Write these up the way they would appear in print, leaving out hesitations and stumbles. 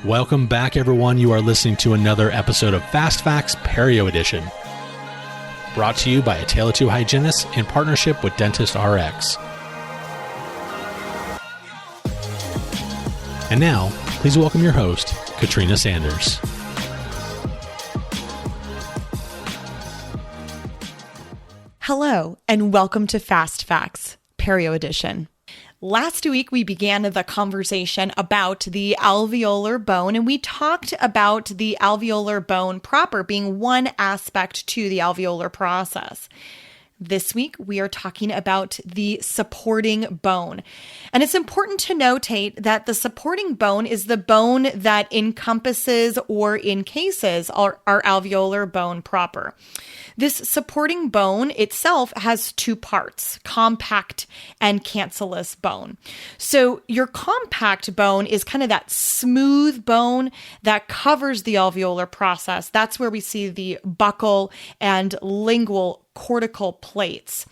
Welcome back, everyone. You are listening to another episode of Fast Facts Perio Edition, brought to you by A Tale of Two Hygienists in partnership with Dentist RX. And now, please welcome your host, Katrina Sanders. Hello, and welcome to Fast Facts Perio Edition. Last week, we began the conversation about the alveolar bone, and we talked about the alveolar bone proper being one aspect to the alveolar process. This week, we are talking about the supporting bone. And it's important to notate that the supporting bone is the bone that encompasses or encases our alveolar bone proper. This supporting bone itself has two parts, compact and cancellous bone. So your compact bone is kind of that smooth bone that covers the alveolar process. That's where we see the buccal and lingual cortical plates.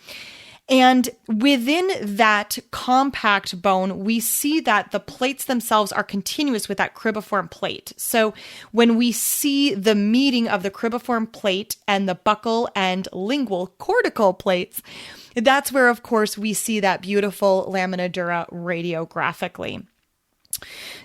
And within that compact bone, we see that the plates themselves are continuous with that cribriform plate. So when we see the meeting of the cribriform plate and the buccal and lingual cortical plates, that's where, of course, we see that beautiful lamina dura radiographically.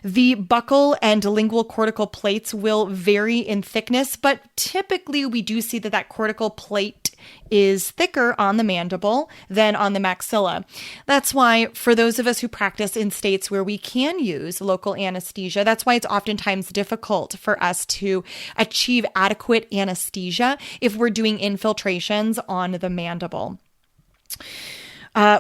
The buccal and lingual cortical plates will vary in thickness, but typically we do see that cortical plate is thicker on the mandible than on the maxilla. That's why for those of us who practice in states where we can use local anesthesia, that's why it's oftentimes difficult for us to achieve adequate anesthesia if we're doing infiltrations on the mandible.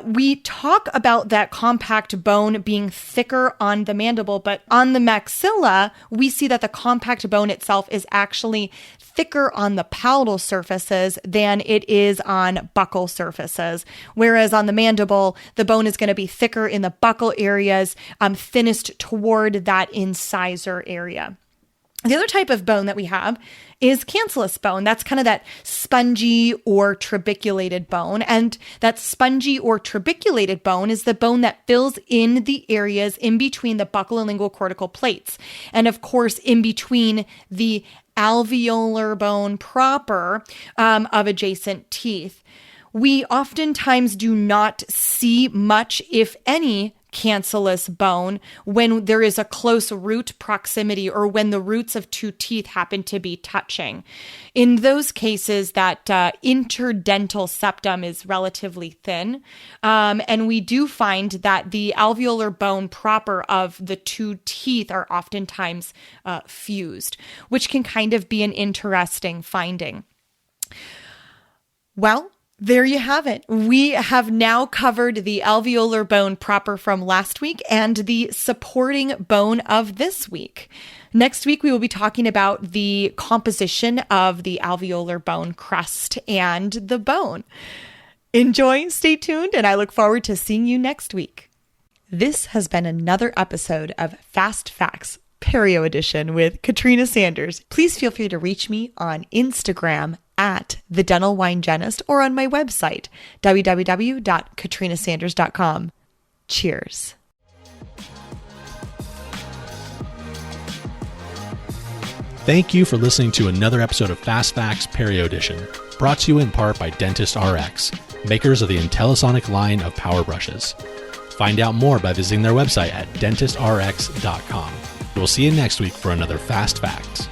We talk about that compact bone being thicker on the mandible, but on the maxilla, we see that the compact bone itself is actually thicker on the palatal surfaces than it is on buccal surfaces. Whereas on the mandible, the bone is going to be thicker in the buccal areas, thinnest toward that incisor area. The other type of bone that we have is cancellous bone. That's kind of that spongy or trabeculated bone. And that spongy or trabeculated bone is the bone that fills in the areas in between the buccal and lingual cortical plates. And of course, in between the alveolar bone proper of adjacent teeth. We oftentimes do not see much, if any, cancellous bone when there is a close root proximity or when the roots of two teeth happen to be touching. In those cases, that interdental septum is relatively thin, and we do find that the alveolar bone proper of the two teeth are oftentimes fused, which can kind of be an interesting finding. Well, there you have it. We have now covered the alveolar bone proper from last week and the supporting bone of this week. Next week, we will be talking about the composition of the alveolar bone crust and the bone. Enjoy, stay tuned, and I look forward to seeing you next week. This has been another episode of Fast Facts Perio Edition with Katrina Sanders. Please feel free to reach me on Instagram at The Dental Wine Genist or on my website, www.katrinasanders.com. Cheers. Thank you for listening to another episode of Fast Facts Perio Edition, brought to you in part by Dentist RX, makers of the IntelliSonic line of power brushes. Find out more by visiting their website at dentistrx.com. We'll see you next week for another Fast Fact.